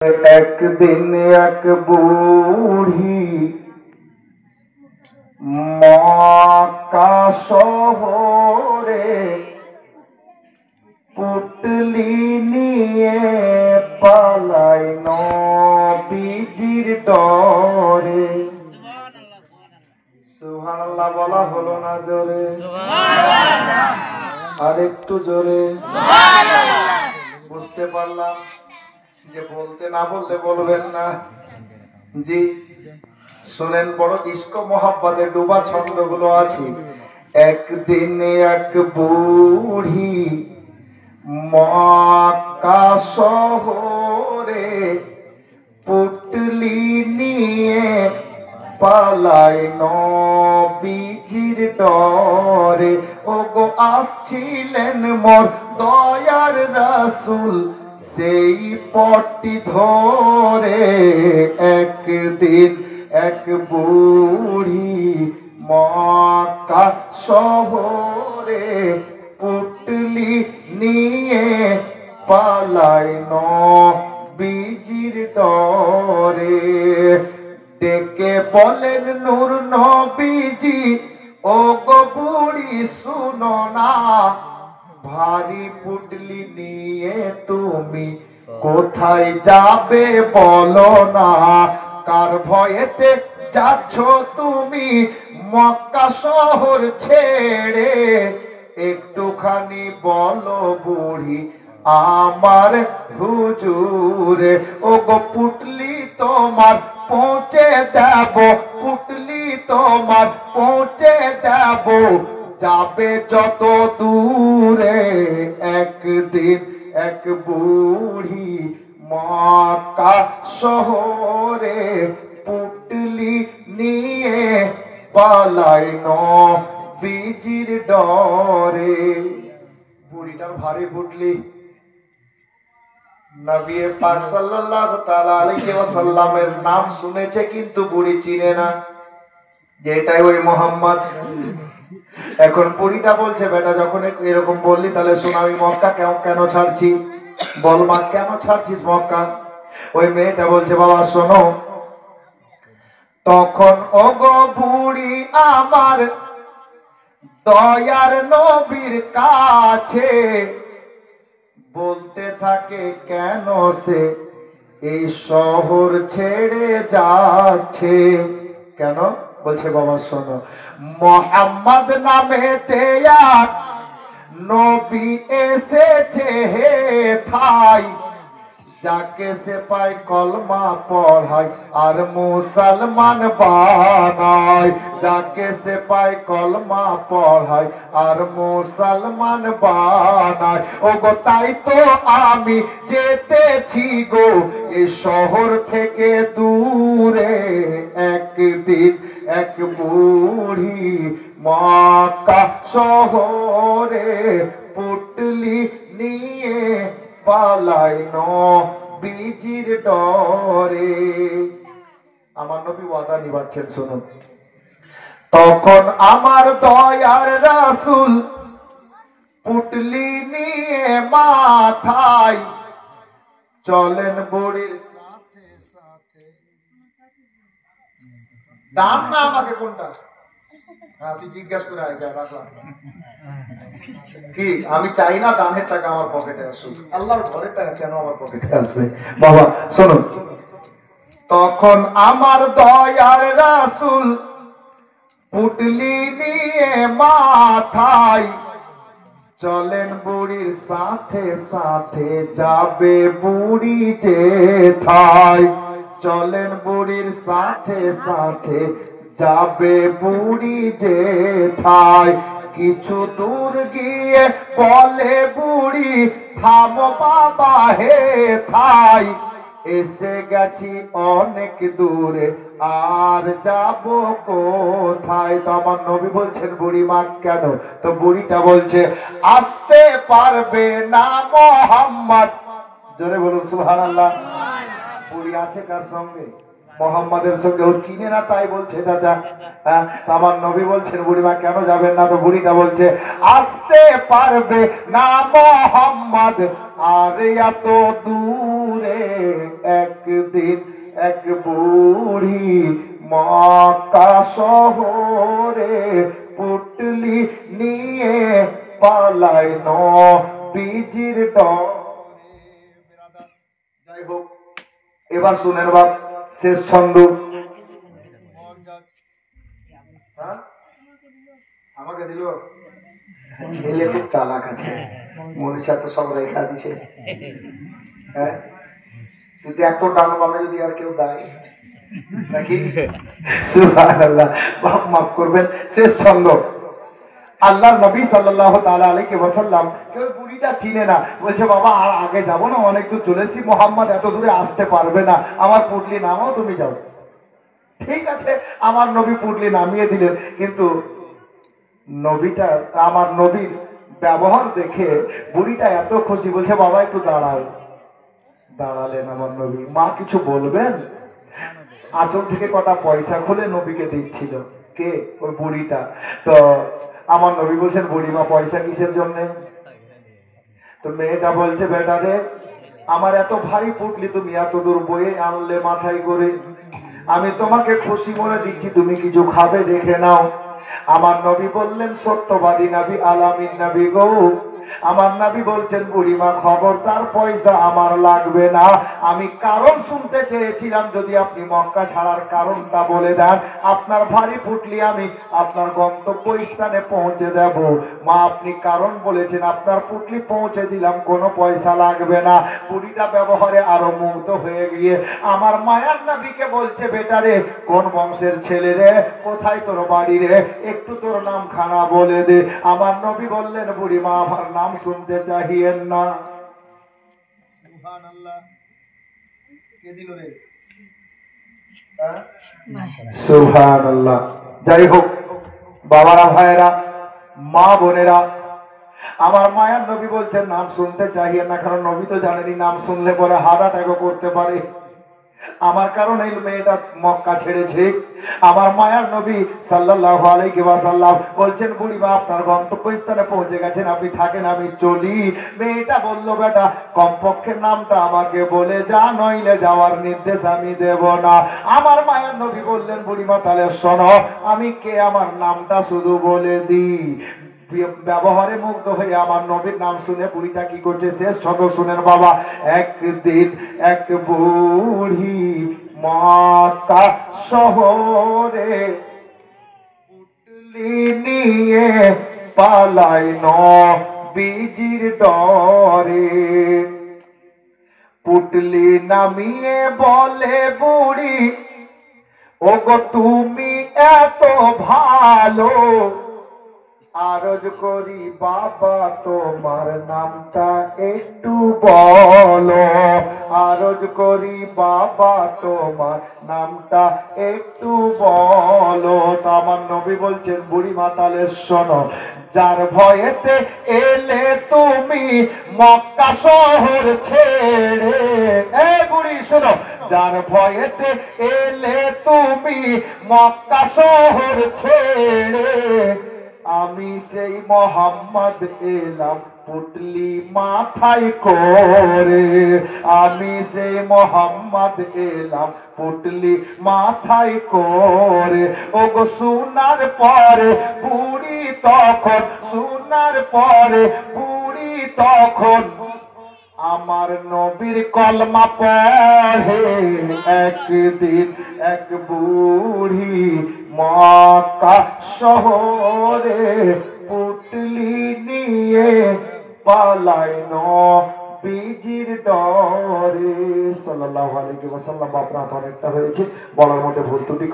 একদিন এক বুড়ি মক্কা শহরে পুটলি নিয়ে পালায় নবীজির ডরে। সুবহানাল্লাহ বলা হলো না জোরে? আর একটু জোরে। বুঝতে পারলাম যে বলতে না বললে বলবেন না। জি শুনেন, বড় ইস্ক মোহাব্বতে ডুবা ছন্দগুলো আছে। একদিন এক বুড়ি মক্কা শহরে পুটলি নিয়ে পালায় নবীজির ডরে। ওগো আসছিলেন মোর দয়ার রাসূল সেই পটি ধরে। একদিন এক বুড়ি মক্কা শহরে পুটলি নিয়ে পালায় নবীজির ডরে। ডেকে বলেন নূর নবীজি, ও গো বুড়ি শুনো না, ভারী পুটলি নিয়ে তুমি কোথায় যাবে বলো না। কার ভয়েতে যাচ্ছ তুমি মক্কা শহর ছেড়ে, একটুখানি বলো বুড়ি আমার হুজুরে। ও গো পুটলি তোমার পৌঁছে দেব, পুটলি তোমার পৌঁছে দেব, যাবে যত দূরে। একদিন এক বুড়ি মক্কা শহরে পুটলি নিয়ে পালায় নবীজির ডরে। বুড়িটার ভারী পুটলি। নবী পাক সাল্লাল্লাহু তাআলা আলাইহি ওয়াসাল্লামের নাম শুনেছে কিন্তু বুড়ি চিনে না যে এটাই ওই মোহাম্মদ। এখন বুড়িটা বলছে, বেটা যখন এরকম বললি তাহলে শোন, আমি মক্কা কেন ছাড়ছি বল মা, কেন ছাড়ছিস মক্কা? ওই মেয়েটা বলছে, বাবা শোনো, তখন ওগো বুড়ি আমার দয়ার নবীর কাছে বলতে থাকে কেন সে এই শহর ছেড়ে যাচ্ছে। কেন বলছে, বাবা শোনো, মোহাম্মদ নামে তেয়ার নবী এসেছে হে থাই, যাকে সে পায় কলমা পড়ায় আর মুসলমান বানায়। যাকে সে পায় কলমা পড়ায় আর মুসলমান বানায়। ও গো তাই তো আমি যেতেছি গো এই শহর থেকে দূরে। একদিন এক বুড়ি মক্কা শহরে পুটলি নিয়ে পালায় নবীজির ডরে। আমার নবী ওয়াদা নিভাচ্ছেন, শুনুন। তখন আমার দয়ার রাসূল পুটলি নিয়ে মাথায় চলেন বুড়ির সাথে সাথে। দাম না আমাকে কোনটা? হ্যাঁ তুই জিজ্ঞেস করে আয়, যা রাখলাম কি, আমি চাই না দানের টাকা আমার পকেটে আসুক, আল্লাহর ঘরের টাকা কেন আমার পকেটে আসবে? বাবা শুনুন, তখন আমার দয়ার রাসূল পুটলি নিয়ে মাথায় চলেন বুড়ির সাথে সাথে, যাবে বুড়ি যেথায়। চলেন বুড়ির সাথে সাথে, যাবে বুড়ি যেথায়। কিছু দূর গিয়ে বলে বুড়ি, থামো বাবা হে থাই, এসে গেছি অনেক দূরে আর যাব কোথায়। তো আমার নবী বলছেন, বুড়ি মা কেন? তো বুড়িটা বলছে, আসতে পারবে না মোহাম্মদ। জোরে বলুন সুবহানাল্লাহ। বুড়ি আছে কার সঙ্গে? মোহাম্মদের সঙ্গে ও চিনে না তাই বলছে চাচা। হ্যাঁ, আমার নবী বলছেন বুড়িমা কেন যাবেন না? তো বুড়িটা বলছে আসতে পারবে না মোহাম্মদ আর এত দূরে, একদিন এক বুড়ি মক্কা শহরে পুটলি নিয়ে পালায় নবীজির ডরে। যাই হোক, এবার শুনেন বাপ শেষ ছন্দ। আমাকে দিল ছেলে, খুব চালাক আছে, মনীষা তো সব রেখা দিছে। হ্যাঁ, কিন্তু এত ডান বামে যদি আর কেউ দেয় নাকি, সুবহানাল্লাহ, বাপ মাফ করবেন। শেষ ছন্দ। আল্লাহর নবী সাল্লাল্লাহু তাআলা আলাইহি ওয়াসাল্লাম কেউ বুড়িটা চিনে না, বলছে বাবা আর আগে যাব না, অনেক দূর চলে এসেছি, মোহাম্মদ এত দূরে আসতে পারবে না, আমার পুটলি নামাও, তুমি যাও। ঠিক আছে, আমার নবী পুটলি নামিয়ে দিলেন, কিন্তু নবীটা, আমার নবীর ব্যবহার দেখে বুড়িটা এত খুশি, বলছে বাবা একটু দাঁড়াও। দাঁড়ালেন আমার নবী। মা কিছু বলবেন? আঁচল থেকে কটা পয়সা খুলে নবীকে দিচ্ছিল। কে? ওই বুড়িটা। তো আমার নবী বলছেন বুড়িমা পয়সা কিসের জন্য? তো মেয়েটা বলছে বেটা রে, আমার এত ভারী পুটলি তুমি এত দূর বয়ে আনলে মাথায় করে, আমি তোমাকে খুশি মনে দিচ্ছি, তুমি কিছু খাবে দেখে নাও। আমার নবী বললেন সত্যবাদী নবী, আলামিন নবী গো, আমার নবী বলছেন বুড়িমা খবরদার পয়সা আমার লাগবে না, আমি কারণ শুনতে চেয়েছিলাম, যদি আপনি মক্কা ছাড়ার কারণটা বলে দেন, আপনার ভারী পুটলি আমি আপনার গন্তব্য স্থানে পৌঁছে দেব। মা আপনি কারণ বলেছেন, আপনার পুটলি পৌঁছে দিলাম, কোনো পয়সা লাগবে না। বুড়িটা ব্যবহারে আরো মুগ্ধ হয়ে গিয়ে আমার মায়ার নবীকে বলছে বেটা রে, কোন বংশের ছেলে রে, কোথায় তোর বাড়ি রে, একটু তোর নাম খানা বলে দে। আমার নবী বললেন বুড়িমা আমার নাম শুনতে চাহিয়েন না। সুবহানাল্লাহ, কে দিল রে? সুবহানাল্লাহ। যাই হোক বাবারা, ভাইয়েরা, মা বোনেরা, আমার মায়ের নবী বলছেন নাম শুনতে চাহিয়েন না, কারণ নবী তো জানেনি নাম শুনলে পরে হার্ট অ্যাটাকও করতে পারে। আমার কারণে এই মেয়েটা মক্কা ছেড়েছে। আমার মায়ার নবী সাল্লাল্লাহু আলাইহি ওয়াসাল্লাম বলছেন বুড়িমা আপনার গন্তব্যস্থানে পৌঁছে গেছেন, আপনি থাকেন, আমি চলি। মেয়েটা বলল বেটা কমপক্ষে নামটা আমাকে বলে যা, নইলে যাওয়ার নির্দেশ আমি দেব না। আমার মায়ার নবী বললেন বুড়িমা তাহলে শোনো, আমি কে আমার নামটা শুধু বলে দিই। ব্যবহারে মুগ্ধ হয়ে আমার নবীর নাম শুনে বুড়িটা কি করছে, শেষ ছন্দ শুনেন বাবা। একদিন এক বুড়ি মক্কা শহরে পুটলি নিয়ে পালায় নবীজির ডরে। পুটলি নামিয়ে বলে বুড়ি ওগো তুমি এত ভালো, আরজ করি বাবা তোমার নামটা একটু বলো, আরজ করি বাবা তোমার নামটা একটু বলো। তো আমার নবী বলছেন বুড়ি মাতালে শোনো, যার ভয়েতে এলে তুমি মক্কা শহর ছেড়ে, এ বুড়ি শোনো, যার ভয়েতে এলে তুমি মক্কা শহর ছেড়ে, আমি সেই মোহাম্মদ এলাম পুটলি মাথায় করে, আমি সেই মোহাম্মদ এলাম পুটলি মাথায় করে। ওগো শোনার পরে বুড়ি তখন, শোনার পরে বুড়ি তখন আমার নবীর কলমা পড়ে। একদিন এক বুড়ি মক্কা শহরে পুটলি নিয়ে পালায় নবীজির ডরে। সাল্লাল্লাহু আলাইহি ওয়াসাল্লাম। আপনার অনেকটা হয়েছে, বলার মধ্যে ভুল ত্রুটি